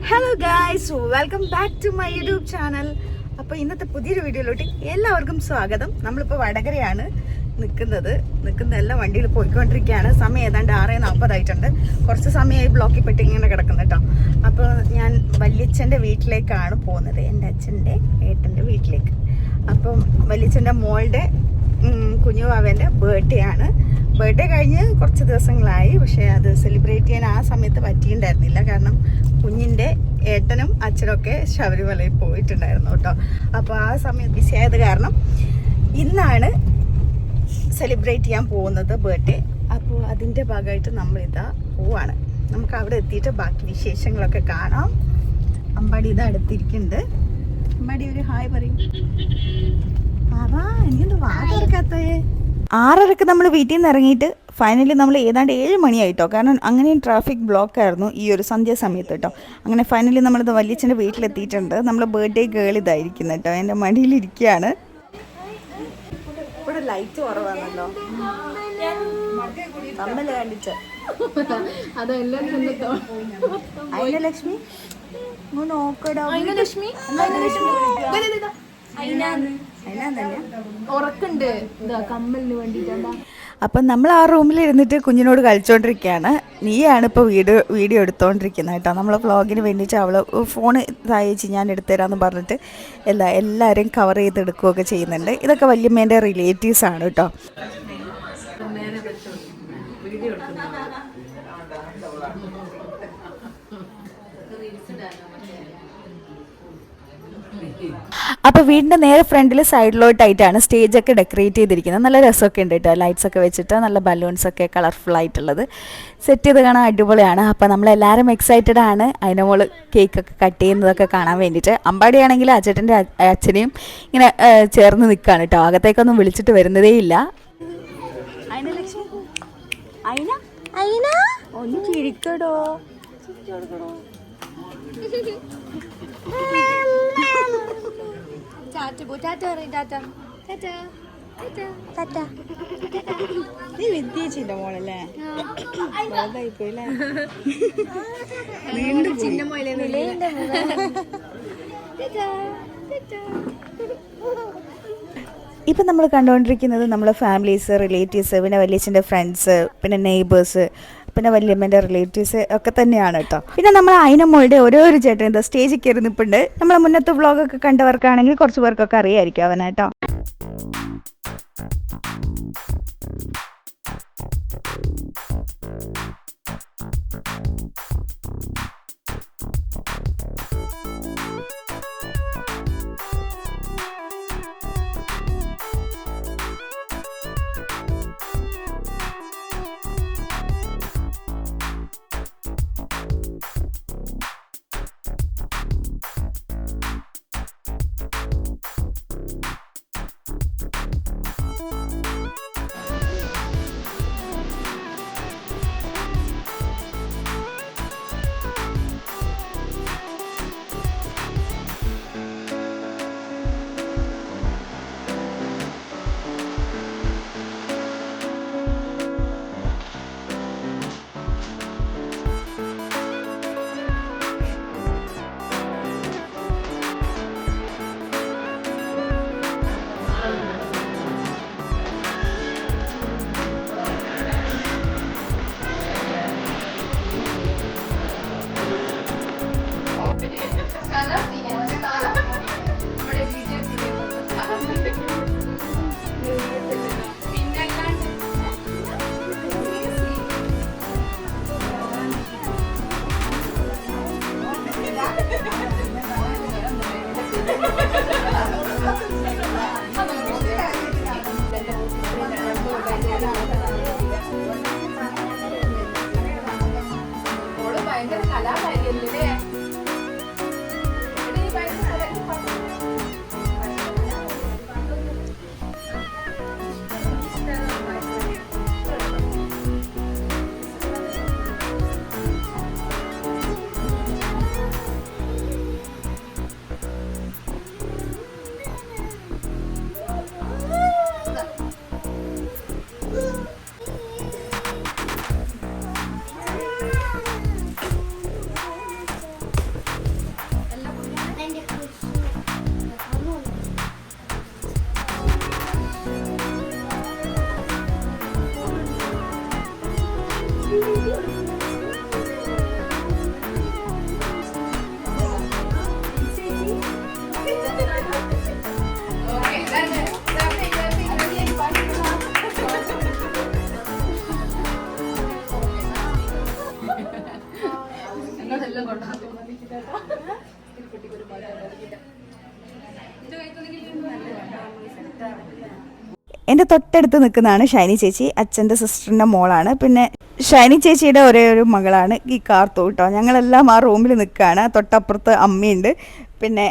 Hello guys, welcome back to my YouTube channel. അപ്പോൾ ഇന്നത്തെ പുതിയൊരു വീഡിയോയിലോട്ട് എല്ലാവർക്കും സ്വാഗതം. നമ്മളിപ്പോൾ വടകരയാണ് നിൽക്കുന്നതെല്ലാം വണ്ടിയിൽ പോയിക്കൊണ്ടിരിക്കുകയാണ്. സമയം ഏതാണ്ട് 6:40 കുറച്ച് സമയമായി ബ്ലോക്കിൽ പെട്ടി ഇങ്ങനെ കിടക്കുന്നു കേട്ടോ. അപ്പോൾ ഞാൻ വല്യച്ഛൻ്റെ വീട്ടിലേക്കാണ് പോകുന്നത്, എൻ്റെ അച്ഛൻ്റെ ഏട്ടൻ്റെ വീട്ടിലേക്ക്. അപ്പം വല്യച്ഛൻ്റെ മോളുടെ കുഞ്ഞുവാവേൻ്റെ ബർത്ത്ഡേ ആണ്. ബർത്ത്ഡേ കഴിഞ്ഞ് കുറച്ച് ദിവസങ്ങളായി, പക്ഷേ അത് സെലിബ്രേറ്റ് ചെയ്യാൻ ആ സമയത്ത് പറ്റിയിട്ടുണ്ടായിരുന്നില്ല. കാരണം കുഞ്ഞിൻ്റെ ഏട്ടനും അച്ഛനൊക്കെ ശബരിമലയിൽ പോയിട്ടുണ്ടായിരുന്നു കേട്ടോ. അപ്പോൾ ആ സമയം ബിസി ആയത് കാരണം ഇന്നാണ് സെലിബ്രേറ്റ് ചെയ്യാൻ പോകുന്നത് ബർത്ത്ഡേ. അപ്പോൾ അതിൻ്റെ ഭാഗമായിട്ട് നമ്മളിതാ പോവാണ്. നമുക്ക് അവിടെ എത്തിയിട്ട് ബാക്കി വിശേഷങ്ങളൊക്കെ കാണാം. അമ്പാടി ഇതാ അടുത്തിരിക്കുന്നുണ്ട്. അമ്പാടി ഒരു ഹായ് പറയും. ആവാ, എനിക്കൊന്ന് വാതിറക്കാത്തേ. 6:30 നമ്മൾ വീട്ടിൽ നിന്ന് ഇറങ്ങിയിട്ട് ഫൈനലി നമ്മൾ ഏതാണ്ട് 7 മണിയായിട്ടോ. കാരണം അങ്ങനെയും ട്രാഫിക് ബ്ലോക്ക് ആയിരുന്നു ഈ ഒരു സന്ധ്യാസമയത്ത് കേട്ടോ. അങ്ങനെ ഫൈനലി നമ്മളിത് വല്യച്ഛൻ്റെ വീട്ടിലെത്തിയിട്ടുണ്ട്. നമ്മൾ ബർത്ത്ഡേ ഗേൾ ഇതായിരിക്കുന്നു കേട്ടോ, എൻ്റെ മടിയിലിരിക്കുകയാണ്. ഇവിടെ ലൈറ്റ് കുറവാണല്ലോ, കമ്മല് കണ്ടിട്ട്. ലക്ഷ്മി നോക്കടോ, ലക്ഷ്മി അപ്പം നമ്മൾ ആ റൂമിലിരുന്നിട്ട് കുഞ്ഞിനോട് കളിച്ചോണ്ടിരിക്കുകയാണ്. നീയാണ് ഇപ്പോൾ വീഡിയോ എടുത്തോണ്ടിരിക്കുന്നത് കേട്ടോ. നമ്മൾ വ്ളോഗിന് വേണ്ടിയിട്ട് അവള് ഫോൺ തയ്ച്ച് ഞാൻ എടുത്തുതരാമെന്ന് പറഞ്ഞിട്ട് എല്ലാവരും കവർ ചെയ്തെടുക്കുകയൊക്കെ ചെയ്യുന്നുണ്ട്. ഇതൊക്കെ വല്യമ്മേൻ്റെ റിലേറ്റീവ്സ് ആണ് കേട്ടോ. അപ്പോൾ വീടിൻ്റെ നേരെ ഫ്രണ്ടിൽ സൈഡിലോട്ടായിട്ടാണ് സ്റ്റേജൊക്കെ ഡെക്കറേറ്റ് ചെയ്തിരിക്കുന്നത്. നല്ല രസമൊക്കെ ഉണ്ട് കേട്ടോ, ലൈറ്റ്സ് ഒക്കെ വെച്ചിട്ട് നല്ല ബലൂൺസൊക്കെ കളർഫുൾ ആയിട്ടുള്ളത് സെറ്റ് ചെയ്ത് കാണാൻ അടിപൊളിയാണ്. അപ്പോൾ നമ്മളെല്ലാവരും എക്സൈറ്റഡ് ആണ് അതിൻ്റെ മോള് കേക്കൊക്കെ കട്ട് ചെയ്യുന്നതൊക്കെ കാണാൻ വേണ്ടിയിട്ട്. അമ്പാടിയാണെങ്കിൽ അച്ഛൻ്റെ അച്ഛനെയും ഇങ്ങനെ ചേർന്ന് നിൽക്കുകയാണ് കേട്ടോ. അകത്തേക്കൊന്നും വിളിച്ചിട്ട് വരുന്നതേ ഇല്ല. ഒന്ന് ചിരിക്കടോ. നീ വിദ്യച്ചില്ല മോളല്ലേ, വലുതായിപ്പോയില്ലേ. ഇപ്പം നമ്മൾ കണ്ടുകൊണ്ടിരിക്കുന്നത് നമ്മളെ ഫാമിലീസ്, റിലേറ്റീവ്സ്, പിന്നെ വല്യച്ഛൻ്റെ ഫ്രണ്ട്സ്, പിന്നെ നെയ്ബേഴ്സ്, പിന്നെ വല്യമ്മേൻ്റെ റിലേറ്റീവ്സ് ഒക്കെ തന്നെയാണ് കേട്ടോ. പിന്നെ നമ്മൾ അയിനമ്മളുടെ ഓരോരു ചേട്ടൻ എന്താ സ്റ്റേജിൽ കയറി നിൽപ്പുണ്ട്. നമ്മളെ മുന്നത്തെ വ്ളോഗൊക്കെ കണ്ടവർക്കാണെങ്കിൽ കുറച്ച് പേർക്കൊക്കെ അറിയായിരിക്കും അവനാട്ടോ. എൻ്റെ തൊട്ടടുത്ത് നിൽക്കുന്നതാണ് ഷൈനി ചേച്ചി, അച്ഛൻ്റെ സിസ്റ്ററിൻ്റെ മോളാണ്. പിന്നെ ഷൈനി ചേച്ചിയുടെ ഒരേ ഒരു മകളാണ് ഈ കാർത്തു കേട്ടോ. ഞങ്ങളെല്ലാം ആ റൂമിൽ നിൽക്കുകയാണ്. തൊട്ടപ്പുറത്ത് അമ്മയുണ്ട്. പിന്നെ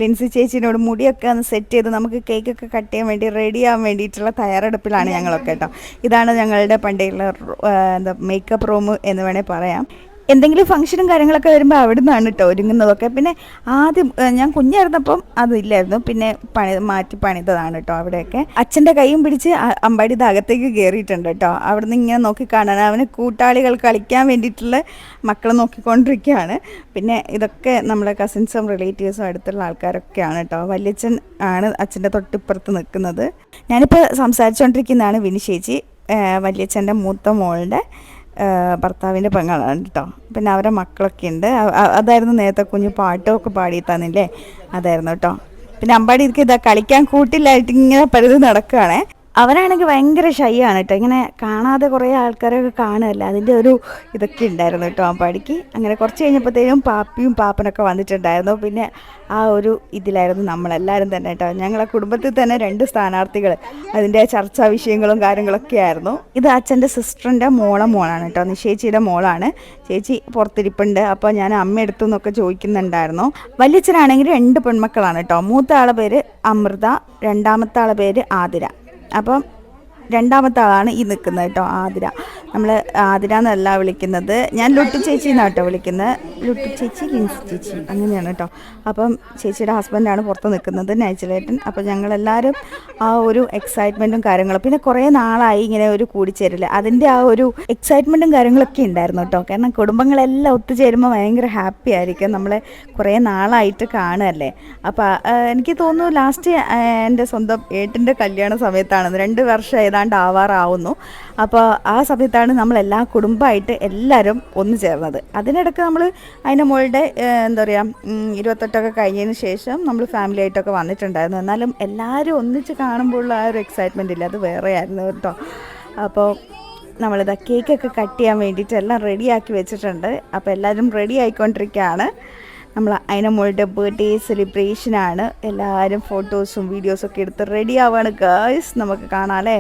ലിൻസി ചേച്ചിനോട് മുടിയൊക്കെ ഒന്ന് സെറ്റ് ചെയ്ത് നമുക്ക് കേക്കൊക്കെ കട്ട് ചെയ്യാൻ വേണ്ടി റെഡി ആവാൻ വേണ്ടിയിട്ടുള്ള തയ്യാറെടുപ്പിലാണ് ഞങ്ങളൊക്കെ കേട്ടോ. ഇതാണ് ഞങ്ങളുടെ പണ്ടേയുള്ള എന്താ മേക്കപ്പ് റൂം എന്ന് വേണേൽ പറയാം. എന്തെങ്കിലും ഫംഗ്ഷനും കാര്യങ്ങളൊക്കെ വരുമ്പോൾ അവിടെ നിന്നാണ് കേട്ടോ ഒരുങ്ങുന്നതൊക്കെ. പിന്നെ ആദ്യം ഞാൻ കുഞ്ഞായിരുന്നപ്പം അതില്ലായിരുന്നു, പിന്നെ മാറ്റി പണിതതാണ് കേട്ടോ അവിടെയൊക്കെ. അച്ഛൻ്റെ കൈയും പിടിച്ച് അമ്പാടി അകത്തേക്ക് കയറിയിട്ടുണ്ട് കേട്ടോ. അവിടെ നിന്ന് ഇങ്ങനെ നോക്കി കാണാൻ അവന് കൂട്ടാളികൾ കളിക്കാൻ വേണ്ടിയിട്ടുള്ള മക്കളെ നോക്കിക്കൊണ്ടിരിക്കുകയാണ്. പിന്നെ ഇതൊക്കെ നമ്മുടെ കസിൻസും റിലേറ്റീവ്സും അടുത്തുള്ള ആൾക്കാരൊക്കെയാണ് കേട്ടോ. വല്യച്ഛൻ ആണ് അച്ഛൻ്റെ തൊട്ടിപ്പുറത്ത് നിൽക്കുന്നത്. ഞാനിപ്പോൾ സംസാരിച്ചുകൊണ്ടിരിക്കുന്നതാണ് വിനി ചേച്ചി, വല്യച്ഛൻ്റെ മൂത്ത മോളുടെ ഭർത്താവിൻ്റെ പെങ്ങളാണ് കേട്ടോ. പിന്നെ അവരുടെ മക്കളൊക്കെ ഉണ്ട്. അതായിരുന്നു നേരത്തെ കുഞ്ഞു പാട്ടൊക്കെ പാടി തന്നില്ലേ, അതായിരുന്നു കേട്ടോ. പിന്നെ അമ്പാടി ഇതാ കളിക്കാൻ കൂട്ടില്ലായിട്ട് ഇങ്ങനെ പരുതി നടക്കുകയാണേ. അവനാണെങ്കിൽ ഭയങ്കര ഷൈ ആണ് കേട്ടോ. ഇങ്ങനെ കാണാതെ കുറേ ആൾക്കാരൊക്കെ കാണുമല്ലോ, അതിൻ്റെ ഒരു ഇതൊക്കെ ഉണ്ടായിരുന്നു കേട്ടോ അമ്പാടിക്ക്. അങ്ങനെ കുറച്ച് കഴിഞ്ഞപ്പോഴത്തേക്കും പാപ്പിയും പാപ്പനൊക്കെ വന്നിട്ടുണ്ടായിരുന്നു. പിന്നെ ആ ഒരു ഇതിലായിരുന്നു നമ്മളെല്ലാവരും തന്നെ കേട്ടോ. ഞങ്ങളെ കുടുംബത്തിൽ തന്നെ 2 സ്ഥാനാർത്ഥികൾ, അതിൻ്റെ ചർച്ചാ വിഷയങ്ങളും കാര്യങ്ങളൊക്കെ ആയിരുന്നു. ഇത് അച്ഛൻ്റെ സിസ്റ്ററിൻ്റെ മോളാണ് കേട്ടോ, നിശേച്ചിയുടെ മോളാണ്. ചേച്ചി പുറത്തിരിപ്പുണ്ട്. അപ്പോൾ ഞാൻ അമ്മ എടുത്തു എന്നൊക്കെ ചോദിക്കുന്നുണ്ടായിരുന്നു. വല്യച്ഛനാണെങ്കിൽ 2 പെൺമക്കളാണ് കേട്ടോ. മൂത്ത ആളെ പേര് അമൃത, രണ്ടാമത്തെ ആളെ പേര് ആതിര. അപ്പം രണ്ടാമത്തെ ആളാണ് ഈ നിൽക്കുന്നത് കേട്ടോ, ആതിര. നമ്മൾ ആതിര എന്നല്ല വിളിക്കുന്നത്, ഞാൻ ലുട്ടു ചേച്ചി എന്നാണ് കേട്ടോ വിളിക്കുന്നത്. ലുട്ടു ചേച്ചി, ലിൻസി ചേച്ചി അങ്ങനെയാണ് കേട്ടോ. അപ്പം ചേച്ചിയുടെ ഹസ്ബൻഡാണ് പുറത്ത് നിൽക്കുന്നത്, നൈച്ചലേട്ടൻ. അപ്പം ഞങ്ങളെല്ലാവരും ആ ഒരു എക്സൈറ്റ്മെൻറ്റും കാര്യങ്ങളും, പിന്നെ കുറേ നാളായി ഇങ്ങനെ ഒരു കൂടിച്ചേരില്ല, അതിൻ്റെ ആ ഒരു എക്സൈറ്റ്മെൻറ്റും കാര്യങ്ങളൊക്കെ ഉണ്ടായിരുന്നു കേട്ടോ. കാരണം കുടുംബങ്ങളെല്ലാം ഒത്തുചേരുമ്പോൾ ഭയങ്കര ഹാപ്പി ആയിരിക്കും. നമ്മളെ കുറേ നാളായിട്ട് കാണുമല്ലേ. അപ്പോൾ എനിക്ക് തോന്നുന്നു ലാസ്റ്റ് എൻ്റെ സ്വന്തം ഏട്ടൻ്റെ കല്യാണ സമയത്താണ്, 2 വർഷം ഏതാണ്ട് ആവാറാവുന്നു. അപ്പോൾ ആ സമയത്താണ് നമ്മളെല്ലാ കുടുംബമായിട്ട് എല്ലാവരും ഒന്ന് ചേർന്നത്. അതിനിടയ്ക്ക് നമ്മൾ അതിൻ്റെ മോളുടെ എന്താ പറയുക 28 കഴിഞ്ഞതിന് ശേഷം നമ്മൾ ഫാമിലി ആയിട്ടൊക്കെ വന്നിട്ടുണ്ടായിരുന്നു. എന്നാലും എല്ലാവരും ഒന്നിച്ച് കാണുമ്പോഴുള്ള ആ ഒരു എക്സൈറ്റ്മെൻ്റ് ഇല്ല, അത് വേറെ ആയിരുന്നു കേട്ടോ. അപ്പോൾ നമ്മളിതാ കേക്കൊക്കെ കട്ട് ചെയ്യാൻ വേണ്ടിയിട്ട് എല്ലാം റെഡിയാക്കി വെച്ചിട്ടുണ്ട്. അപ്പോൾ എല്ലാവരും റെഡി ആയിക്കൊണ്ടിരിക്കുകയാണ്. നമ്മൾ അതിൻ്റെ മോളുടെ ബർത്ത്ഡേ സെലിബ്രേഷനാണ്. എല്ലാവരും ഫോട്ടോസും വീഡിയോസൊക്കെ എടുത്ത് റെഡി ആവുകയാണ് ഗേൾസ്. നമുക്ക് കാണാമല്ലേ.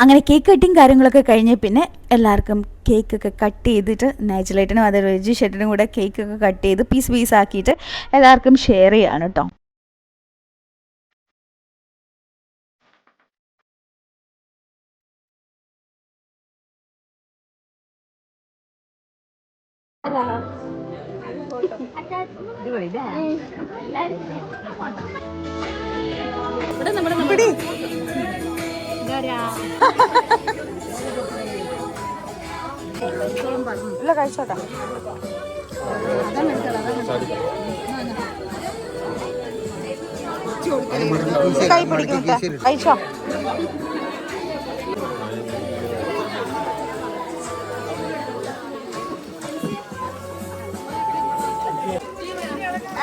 അങ്ങനെ കേക്ക് കട്ടിങ് കാര്യങ്ങളൊക്കെ കഴിഞ്ഞ് പിന്നെ എല്ലാവർക്കും കേക്കൊക്കെ കട്ട് ചെയ്തിട്ട് നാച്ചുറലേറ്റനും അത് റെജി ഷെട്ടിനും കൂടെ കേക്കൊക്കെ കട്ട് ചെയ്ത് പീസ് ആക്കിയിട്ട് എല്ലാവർക്കും ഷെയർ ചെയ്യാണ് കേട്ടോ. ഇല്ല കഴിച്ചോട്ടെ. കൈ പിടിക്കും കഴിച്ചോ.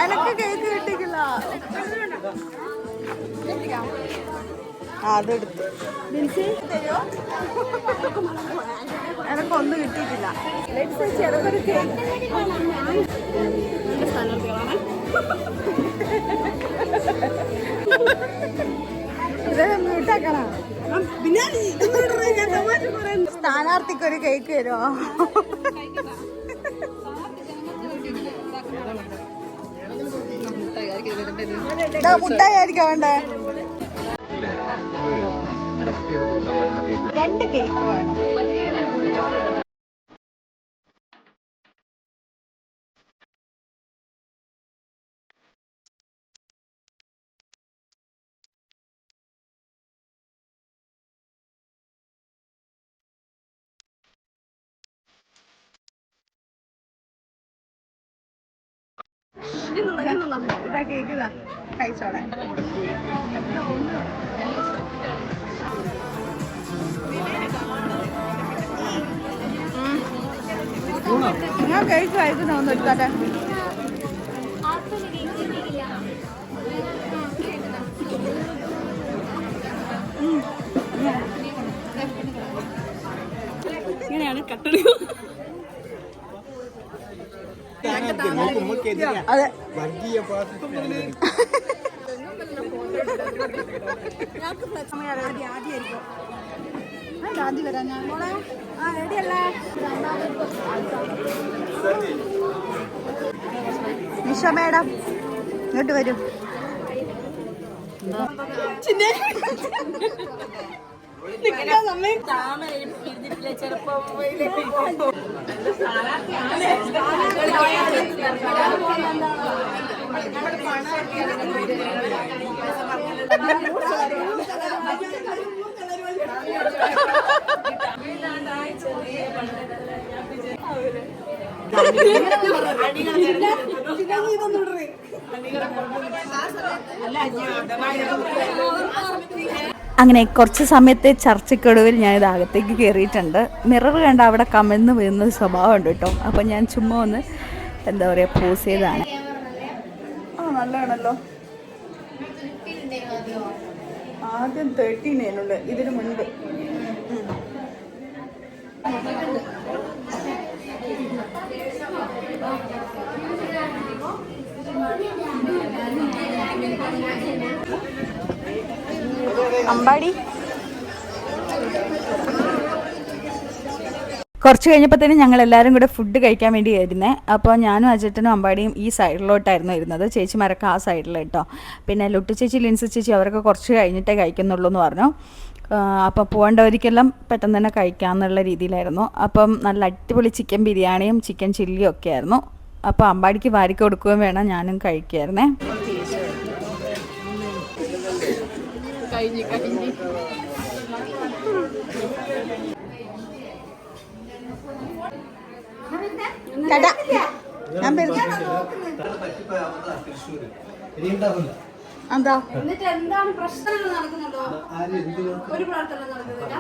എനക്ക് കേക്ക് കിട്ടിക്കില്ല. അതെടുത്ത് എനക്കൊന്നും കിട്ടിയിട്ടില്ല. ചെറുതൊരു കേക്ക് സ്ഥാനാർത്ഥിക്കൊരു കേക്ക് തരുമോ? മുട്ടായി ആയിരിക്കാം വേണ്ടേ? 2 കേക്ക് വേണം. ഇതാ കേക്ക് ഇതാ കഴിച്ചോളെ. ഞാൻ കേക്ക് കഴിക്കുന്ന ഒന്ന് എടുക്കാട്ടെ. ഇങ്ങനെയാണ് കട്ടടി. അതെ ആദ്യം വരാം ഞാൻ. റെഡിയല്ലേ നിഷ മേഡം? ഇങ്ങോട്ട് വരും. അങ്ങനെ കുറച്ച് സമയത്തെ ചർച്ചയ്ക്കൊടുവിൽ ഞാനിത് അകത്തേക്ക് കയറിയിട്ടുണ്ട്. മിറർ കണ്ട അവിടെ കമഴ്ന്ന് വീഴുന്ന സ്വഭാവമുണ്ട് കേട്ടോ. അപ്പം ഞാൻ ചുമ്മാ ഒന്ന് എന്താ പറയുക പോസ് ചെയ്താണ്. നല്ലതാണല്ലോ. ആദ്യം 13 ഇതിന് മുൻപ്. അമ്പാടി കുറച്ച് കഴിഞ്ഞപ്പോഴത്തേനും ഞങ്ങൾ എല്ലാവരും കൂടെ ഫുഡ് കഴിക്കാൻ വേണ്ടി ആയിരുന്നേ. അപ്പോൾ ഞാനും അജറ്റനും അമ്പാടിയും ഈ സൈഡിലോട്ടായിരുന്നു ഇരുന്നത്. ചേച്ചിമാരൊക്കെ ആ സൈഡിൽ കേട്ടോ. പിന്നെ ലുട്ടു ചേച്ചി, ലിൻസി ചേച്ചി അവരൊക്കെ കുറച്ച് കഴിഞ്ഞിട്ടേ കഴിക്കുന്നുള്ളൂ എന്ന് പറഞ്ഞു. അപ്പോൾ പോകേണ്ടവർക്കെല്ലാം പെട്ടെന്ന് തന്നെ കഴിക്കാമെന്നുള്ള രീതിയിലായിരുന്നു. അപ്പം നല്ല അടിപൊളി ചിക്കൻ ബിരിയാണിയും ചിക്കൻ ചില്ലിയും ഒക്കെ ആയിരുന്നു. അപ്പോൾ അമ്പാടിക്ക് വാരിക്ക് കൊടുക്കുകയും വേണം, ഞാനും കഴിക്കുമായിരുന്നേ. എന്താ എന്താണ് പ്രശ്നങ്ങൾ നടക്കുന്നുണ്ടോ? ഒരു പ്രാർത്ഥന നടക്കുന്നില്ല.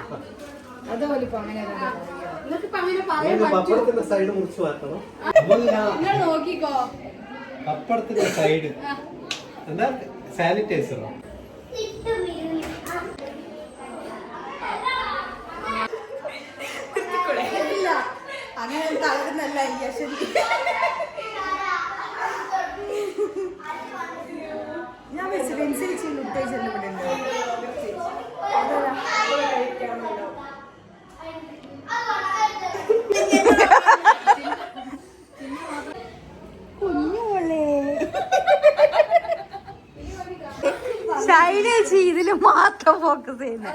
നോക്കിക്കോ പപ്പടത്തിന്റെ സൈഡ് എന്താ സാനിറ്റൈസറോ? അങ്ങനെ തളർന്നല്ല ഞാൻ വെച്ച് ലിൻസി ചേച്ചി ലുട്ടേച്ചെല്ലാം ഇവിടെ ഉണ്ട്. ഷൈനേച്ചി ഇതില് മാത്രം ഫോക്കസ് ചെയ്യുന്നത്.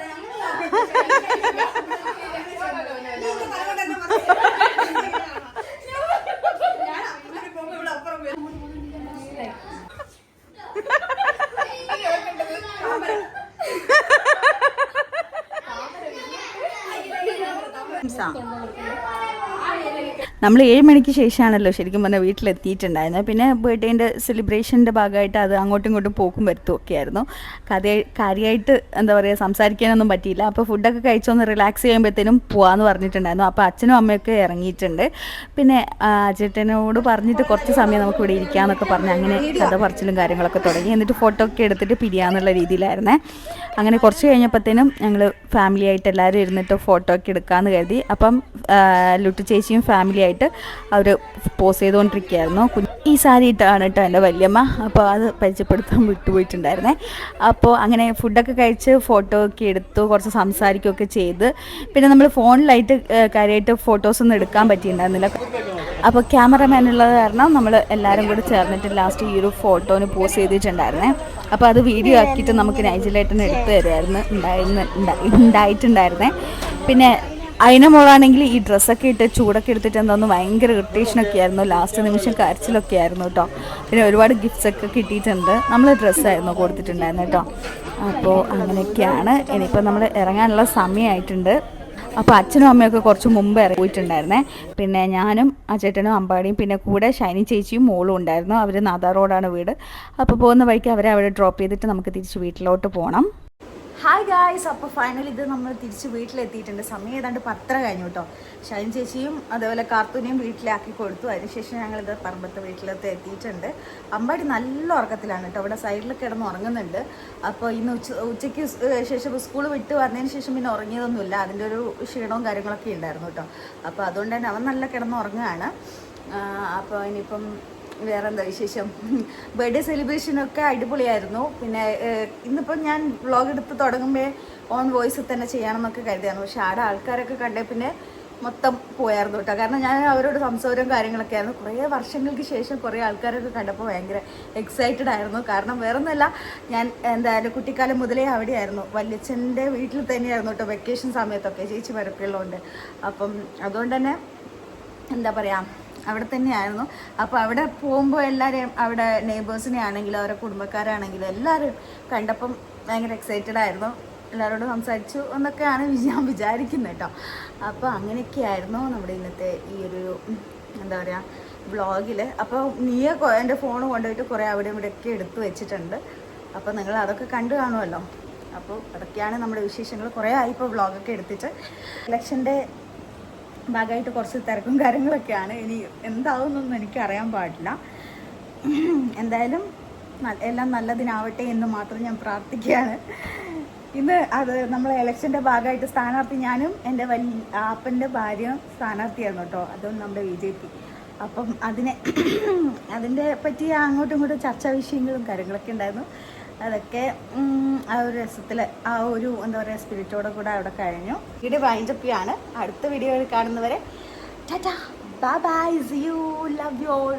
നമ്മൾ 7 മണിക്ക് ശേഷമാണല്ലോ ശരിക്കും പറഞ്ഞാൽ വീട്ടിലെത്തിയിട്ടുണ്ടായിരുന്നത്. പിന്നെ ബർത്ത്ഡേൻ്റെ സെലിബ്രേഷൻ്റെ ഭാഗമായിട്ട് അത് അങ്ങോട്ടും ഇങ്ങോട്ടും പോക്കും വരുത്തും ഒക്കെ ആയിരുന്നു. കാര്യമായിട്ട് എന്താ പറയുക സംസാരിക്കാനൊന്നും പറ്റിയില്ല. അപ്പോൾ ഫുഡൊക്കെ കഴിച്ചൊന്ന് റിലാക്സ് ചെയ്യുമ്പോഴത്തേനും പോകാമെന്ന് പറഞ്ഞിട്ടുണ്ടായിരുന്നു. അപ്പോൾ അച്ഛനും അമ്മയൊക്കെ ഇറങ്ങിയിട്ടുണ്ട്. പിന്നെ ചേട്ടനോട് പറഞ്ഞിട്ട് കുറച്ച് സമയം നമുക്ക് ഇവിടെ ഇരിക്കാമെന്നൊക്കെ പറഞ്ഞ് അങ്ങനെ കഥ പറച്ചിലും കാര്യങ്ങളൊക്കെ തുടങ്ങി. എന്നിട്ട് ഫോട്ടോ ഒക്കെ എടുത്തിട്ട് പിരിയാന്നുള്ള രീതിയിലായിരുന്നേ. അങ്ങനെ കുറച്ച് കഴിഞ്ഞപ്പോഴത്തേനും ഞങ്ങൾ ഫാമിലി ആയിട്ട് എല്ലാവരും ഇരുന്നിട്ട് ഫോട്ടോ ഒക്കെ എടുക്കാമെന്ന് കരുതി. അപ്പം ലുട്ടു ചേച്ചിയും ഫാമിലി ആയിട്ട് അവർ പോസ് ചെയ്തുകൊണ്ടിരിക്കുകയായിരുന്നു. ഈ സാരി ഇട്ടാണ് കേട്ടോ എൻ്റെ വല്യമ്മ. അപ്പോൾ അത് പരിചയപ്പെടുത്താൻ വിട്ടുപോയിട്ടുണ്ടായിരുന്നേ. അപ്പോൾ അങ്ങനെ ഫുഡൊക്കെ കഴിച്ച് ഫോട്ടോ ഒക്കെ എടുത്തു, കുറച്ച് സംസാരിക്കുകയൊക്കെ ചെയ്ത്. പിന്നെ നമ്മൾ ഫോണിലായിട്ട് കാര്യമായിട്ട് ഫോട്ടോസൊന്നും എടുക്കാൻ പറ്റിയിട്ടുണ്ടായിരുന്നില്ല. അപ്പോൾ ക്യാമറമാൻ ഉള്ളത് കാരണം നമ്മൾ എല്ലാവരും കൂടി ചേർന്നിട്ട് ലാസ്റ്റ് ഈ ഒരു ഫോട്ടോന് പോസ് ചെയ്തിട്ടുണ്ടായിരുന്നേ. അപ്പോൾ അത് വീഡിയോ ആക്കിയിട്ട് നമുക്ക് നൈജിലേട്ടന് എടുത്തു തരുമായിരുന്നു ഉണ്ടായിട്ടുണ്ടായിരുന്നേ. പിന്നെ അതിനെ മോളാണെങ്കിൽ ഈ ഡ്രസ്സൊക്കെ ഇട്ട് ചൂടൊക്കെ എടുത്തിട്ട് എന്തോന്ന് ഭയങ്കര ഇറിറ്റേഷനൊക്കെ ആയിരുന്നു. ലാസ്റ്റ് നിമിഷം കരച്ചിലൊക്കെ ആയിരുന്നു കേട്ടോ. പിന്നെ ഒരുപാട് ഗിഫ്റ്റ്സൊക്കെ കിട്ടിയിട്ടുണ്ട്. നമ്മൾ ഡ്രസ്സായിരുന്നു കൊടുത്തിട്ടുണ്ടായിരുന്നു കേട്ടോ. അപ്പോൾ അങ്ങനെയൊക്കെയാണ്. ഇനിയിപ്പോൾ നമ്മൾ ഇറങ്ങാനുള്ള സമയമായിട്ടുണ്ട്. അപ്പോൾ അച്ഛനും അമ്മയൊക്കെ കുറച്ച് മുമ്പ് ഇറങ്ങി പോയിട്ടുണ്ടായിരുന്നേ. പിന്നെ ഞാനും അച്ചേട്ടനും അമ്പാടിയും പിന്നെ കൂടെ ഷൈനി ചേച്ചിയും മോളും ഉണ്ടായിരുന്നു. അവർ നാദാ റോഡാണ് വീട്. അപ്പോൾ പോകുന്ന വഴിക്ക് അവരെ അവിടെ ഡ്രോപ്പ് ചെയ്തിട്ട് നമുക്ക് തിരിച്ച് വീട്ടിലോട്ട് പോകണം. ഹായ് ഗായ്സ്, അപ്പോൾ ഫൈനലി ഇത് നമ്മൾ തിരിച്ച് വീട്ടിലെത്തിയിട്ടുണ്ട്. സമയം ഏതാണ്ട് 10 കഴിഞ്ഞു കേട്ടോ. ഷൈൻ ചേച്ചിയും അതേപോലെ കാർത്തൂനെയും വീട്ടിലാക്കി കൊടുത്തു. അതിനുശേഷം ഞങ്ങളിത് പറമ്പത്ത് വീട്ടിലത്ത് എത്തിയിട്ടുണ്ട്. അമ്പാടി നല്ല ഉറക്കത്തിലാണ് കേട്ടോ. അവിടെ സൈഡിൽ കിടന്ന് ഉറങ്ങുന്നുണ്ട്. അപ്പോൾ ഇന്ന് ഉച്ചയ്ക്ക് ശേഷം സ്കൂൾ വിട്ട് വന്നതിന് ശേഷം പിന്നെ ഉറങ്ങിയതൊന്നുമില്ല. അതിൻ്റെ ഒരു ക്ഷീണവും കാര്യങ്ങളൊക്കെ ഉണ്ടായിരുന്നു കേട്ടോ. അപ്പോൾ അതുകൊണ്ട് തന്നെ അവൻ നല്ല കിടന്ന് ഉറങ്ങുകയാണ്. അപ്പോൾ ഇനിയിപ്പം വേറെ എന്താ വിശേഷം? ബർത്ത്ഡേ സെലിബ്രേഷനൊക്കെ അടിപൊളിയായിരുന്നു. പിന്നെ ഇന്നിപ്പം ഞാൻ വ്ളോഗ് എടുത്ത് തുടങ്ങുമ്പോൾ ഓൺ വോയിസ് തന്നെ ചെയ്യണമെന്നൊക്കെ കരുതിയായിരുന്നു. പക്ഷെ ആടെ ആൾക്കാരൊക്കെ കണ്ടേ പിന്നെ മൊത്തം പോയായിരുന്നു കേട്ടോ. കാരണം ഞാൻ അവരോട് സംസാരവും കാര്യങ്ങളൊക്കെ ആയിരുന്നു. കുറേ വർഷങ്ങൾക്ക് ശേഷം കുറേ ആൾക്കാരൊക്കെ കണ്ടപ്പോൾ ഭയങ്കര എക്സൈറ്റഡ് ആയിരുന്നു. കാരണം വേറൊന്നുമല്ല, ഞാൻ എന്തായാലും കുട്ടിക്കാലം മുതലേ അവിടെയായിരുന്നു. വല്യച്ഛൻ്റെ വീട്ടിൽ തന്നെയായിരുന്നു കേട്ടോ വെക്കേഷൻ സമയത്തൊക്കെ. ചേച്ചി വരപ്പുള്ളതുകൊണ്ട്. അപ്പം അതുകൊണ്ട് തന്നെ എന്താ പറയുക, അവിടെ തന്നെയായിരുന്നു. അപ്പോൾ അവിടെ പോകുമ്പോൾ എല്ലാവരെയും അവിടെ നെയ്ബേഴ്സിനെ ആണെങ്കിലും അവരുടെ കുടുംബക്കാരാണെങ്കിലും എല്ലാവരും കണ്ടപ്പം ഭയങ്കര എക്സൈറ്റഡ് ആയിരുന്നു. എല്ലാവരോടും സംസാരിച്ചു എന്നൊക്കെയാണ് ഞാൻ വിചാരിക്കുന്നത് കേട്ടോ. അപ്പോൾ അങ്ങനെയൊക്കെയായിരുന്നു നമ്മുടെ ഇന്നത്തെ ഈ ഒരു എന്താ പറയുക വ്ളോഗിൽ. അപ്പോൾ നീയെ എൻ്റെ ഫോൺ കൊണ്ടുപോയിട്ട് കുറേ അവിടെ ഇവിടെയൊക്കെ എടുത്തു വെച്ചിട്ടുണ്ട്. അപ്പോൾ നിങ്ങൾ അതൊക്കെ കണ്ടു കാണുമല്ലോ. അപ്പോൾ അതൊക്കെയാണ് നമ്മുടെ വിശേഷങ്ങൾ. കുറേ ആയി ഇപ്പോൾ വ്ളോഗൊക്കെ എടുത്തിട്ട്. ഇലക്ഷൻ്റെ ഭാഗമായിട്ട് കുറച്ച് തിരക്കും കാര്യങ്ങളൊക്കെയാണ്. ഇനി എന്താവുന്നൊന്നും എനിക്കറിയാൻ പാടില്ല. എന്തായാലും എല്ലാം നല്ലതിനാവട്ടെ എന്ന് മാത്രം ഞാൻ പ്രാർത്ഥിക്കുകയാണ്. ഇന്ന് അത് നമ്മളെ ഇലക്ഷൻ്റെ ഭാഗമായിട്ട് സ്ഥാനാർത്ഥി ഞാനും എൻ്റെ ആപ്പൻ്റെ ഭാര്യയും സ്ഥാനാർത്ഥിയായിരുന്നു കേട്ടോ. അതും നമ്മുടെ BJP. അപ്പം അതിൻ്റെ പറ്റി അങ്ങോട്ടും ഇങ്ങോട്ടും ചർച്ചാ വിഷയങ്ങളും കാര്യങ്ങളൊക്കെ ഉണ്ടായിരുന്നു. അതൊക്കെ ആ ഒരു രസത്തിൽ ആ ഒരു എന്താ പറയുക സ്പിരിറ്റോടെ കൂടെ അവിടെ കഴിഞ്ഞു. വീഡിയോ വൈൻഡപ്പിയാണ്. അടുത്ത വീഡിയോയിൽ കാണുന്നവരെ ടാറ്റാ, bye bye, see you, love you all.